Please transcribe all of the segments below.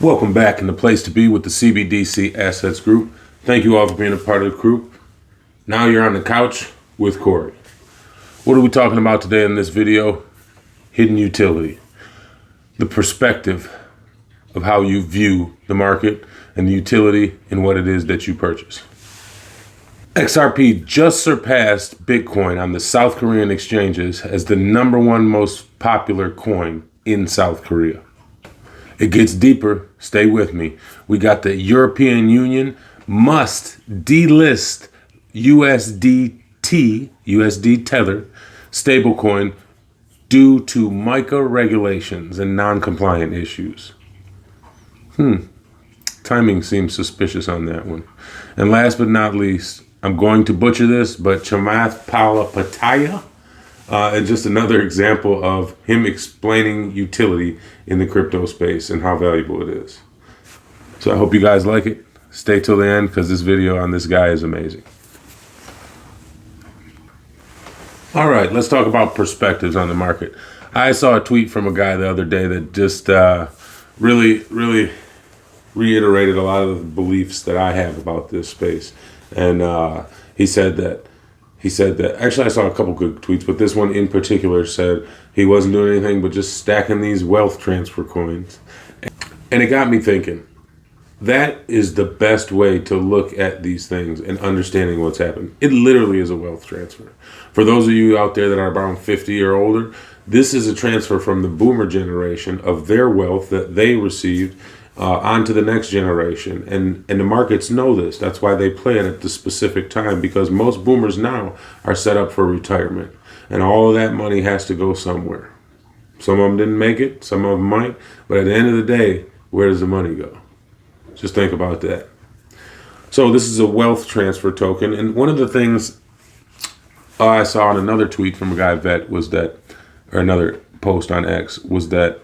Welcome back in the place to be with the CBDC Assets Group. Thank you all for being a part of the group. Now you're on the couch with Corey. What are we talking about today in this video? Hidden utility. The perspective of how you view the market and the utility in what it is that you purchase. XRP just surpassed Bitcoin on the South Korean exchanges as the #1 most popular coin in South Korea. It gets deeper. Stay with me. We got the European Union must delist USD Tether stablecoin due to MiCA regulations and non-compliant issues. Timing seems suspicious on that one. And last but not least, I'm going to butcher this, but Chamath Palihapitiya, and just another example of him explaining utility in the crypto space and how valuable it is. So I hope you guys like it. Stay till the end because this video on this guy is amazing. All right, let's talk about perspectives on the market. I saw a tweet from a guy the other day that just really reiterated a lot of the beliefs that I have about this space. And he said that actually I saw a couple good tweets, but this one in particular said he wasn't doing anything but just stacking these wealth transfer coins. And it got me thinking, that is the best way to look at these things and understanding what's happened. It literally is a wealth transfer. For those of you out there that are around 50 or older, this is a transfer from the boomer generation of their wealth that they received onto the next generation. And the markets know this. That's why they play it at the specific time, because most boomers now are set up for retirement. And all of that money has to go somewhere. Some of them didn't make it, some of them might. But at the end of the day, where does the money go? Just think about that. So this is a wealth transfer token. And one of the things I saw in another tweet from a guy, Vet, was that, or another post on X, was that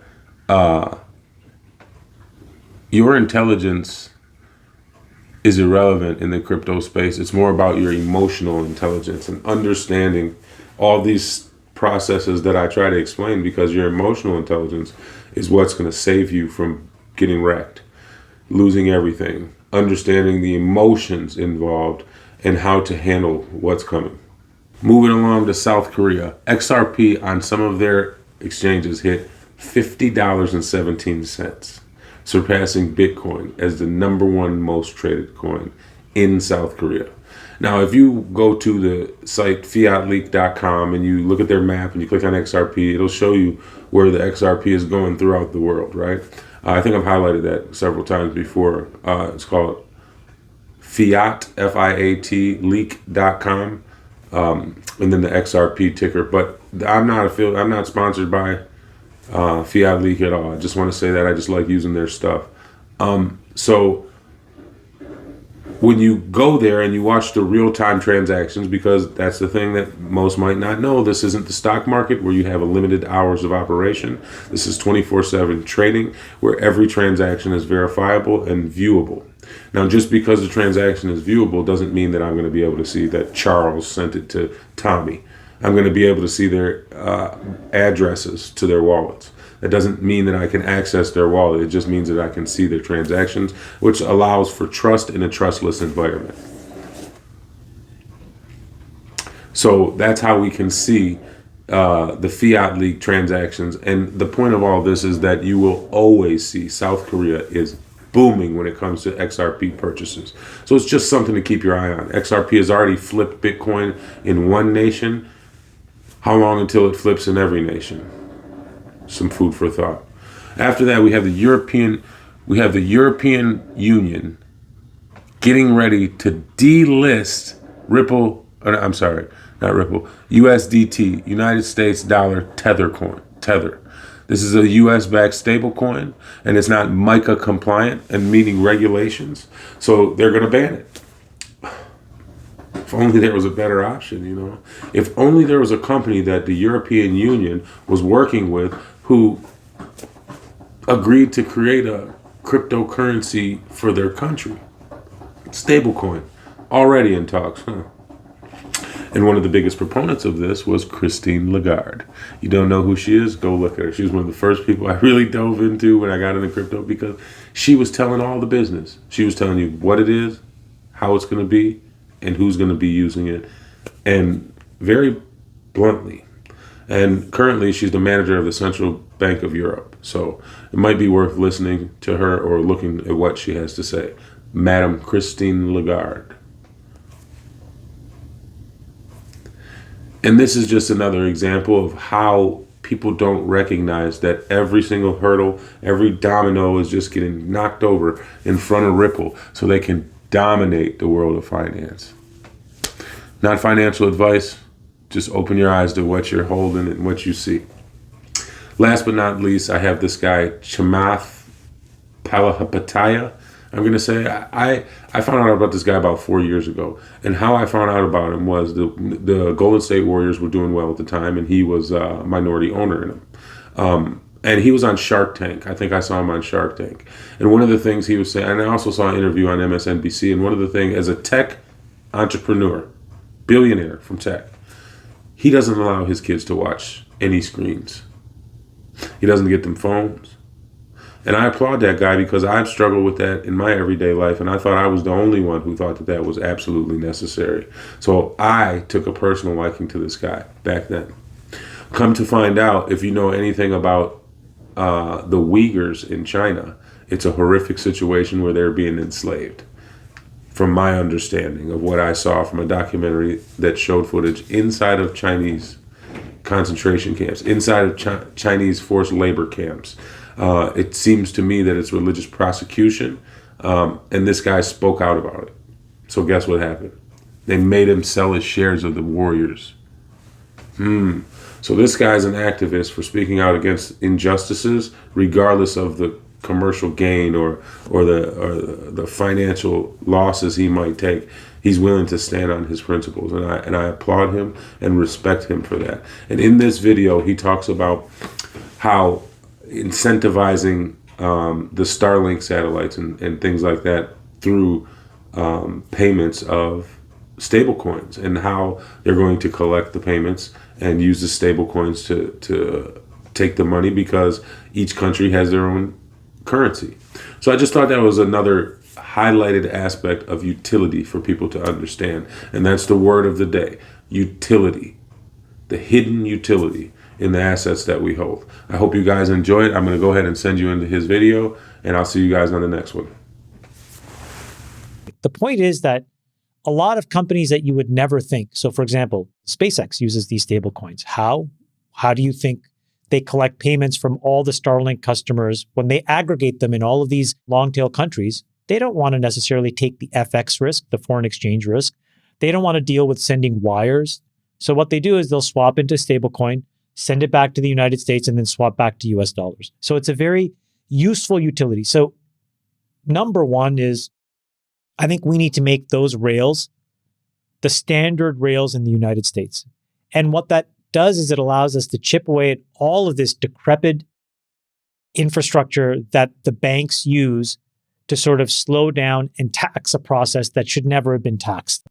your intelligence is irrelevant in the crypto space. It's more about your emotional intelligence and understanding all these processes that I try to explain, because your emotional intelligence is what's going to save you from getting wrecked, losing everything, understanding the emotions involved and how to handle what's coming. Moving along to South Korea, XRP on some of their exchanges hit $50.17. surpassing Bitcoin as the #1 most traded coin in South Korea. Now, if you go to the site fiatleak.com and you look at their map and you click on XRP, it'll show you where the XRP is going throughout the world, right? I think I've highlighted that several times before. It's called Fiat, F-I-A-T, leak.com, and then the XRP ticker. But I'm not sponsored by Fiat Leak at all. I just want to say that I just like using their stuff. So when you go there and you watch the real-time transactions, because that's the thing that most might not know, this isn't the stock market where you have a limited hours of operation. This is 24/7 trading where every transaction is verifiable and viewable. Now, just because the transaction is viewable doesn't mean that I'm going to be able to see that Charles sent it to Tommy. I'm going to be able to see their addresses to their wallets. That doesn't mean that I can access their wallet. It just means that I can see their transactions, which allows for trust in a trustless environment. So that's how we can see the Fiat Leak transactions. And the point of all this is that you will always see South Korea is booming when it comes to XRP purchases. So it's just something to keep your eye on. XRP has already flipped Bitcoin in one nation. How long until it flips in every nation? Some food for thought. After that, we have the European Union getting ready to delist USDT, United States dollar Tether coin. Tether. This is a US-backed stable coin, and it's not MiCA compliant and meeting regulations. So they're going to ban it. If only there was a better option, you know. If only there was a company that the European Union was working with who agreed to create a cryptocurrency for their country. Stablecoin. Already in talks, huh? And one of the biggest proponents of this was Christine Lagarde. You don't know who she is? Go look at her. She was one of the first people I really dove into when I got into crypto, because she was telling all the business. She was telling you what it is, how it's going to be, and who's going to be using it, and very bluntly. And currently, she's the manager of the Central Bank of Europe. So it might be worth listening to her or looking at what she has to say. Madam Christine Lagarde. And this is just another example of how people don't recognize that every single hurdle, every domino is just getting knocked over in front of Ripple so they can dominate the world of finance. Not financial advice, just open your eyes to what you're holding and what you see. Last but not least, I have this guy, Chamath Palihapitiya. I'm going to say I found out about this guy about 4 years ago. And how I found out about him was the Golden State Warriors were doing well at the time, and he was a minority owner in them. And he was on Shark Tank. I think I saw him on Shark Tank. And one of the things he was saying, and I also saw an interview on MSNBC, and one of the things, as a tech entrepreneur, billionaire from tech, he doesn't allow his kids to watch any screens. He doesn't get them phones. And I applaud that guy, because I've struggled with that in my everyday life, and I thought I was the only one who thought that that was absolutely necessary. So I took a personal liking to this guy back then. Come to find out, if you know anything about the Uyghurs in China, it's a horrific situation where they're being enslaved. From my understanding of what I saw from a documentary that showed footage inside of Chinese concentration camps, inside of Chinese forced labor camps. It seems to me that it's religious prosecution, and this guy spoke out about it. So guess what happened? They made him sell his shares of the Warriors. So this guy's an activist for speaking out against injustices, regardless of the commercial gain or the financial losses he might take. He's willing to stand on his principles, and I applaud him and respect him for that. And in this video, he talks about how incentivizing the Starlink satellites and things like that through payments of stable coins, and how they're going to collect the payments and use the stable coins to take the money, because each country has their own currency. So I just thought that was another highlighted aspect of utility for people to understand. And that's the word of the day: utility, the hidden utility in the assets that we hold. I hope you guys enjoyed. I'm going to go ahead and send you into his video, and I'll see you guys on the next one. The point is that a lot of companies that you would never think. So for example, SpaceX uses these stable coins. How? How do you think they collect payments from all the Starlink customers when they aggregate them in all of these long tail countries? They don't want to necessarily take the FX risk, the foreign exchange risk. They don't want to deal with sending wires. So what they do is they'll swap into stablecoin, send it back to the United States, and then swap back to US dollars. So it's a very useful utility. So number one is, I think we need to make those rails the standard rails in the United States. And what that does is it allows us to chip away at all of this decrepit infrastructure that the banks use to sort of slow down and tax a process that should never have been taxed.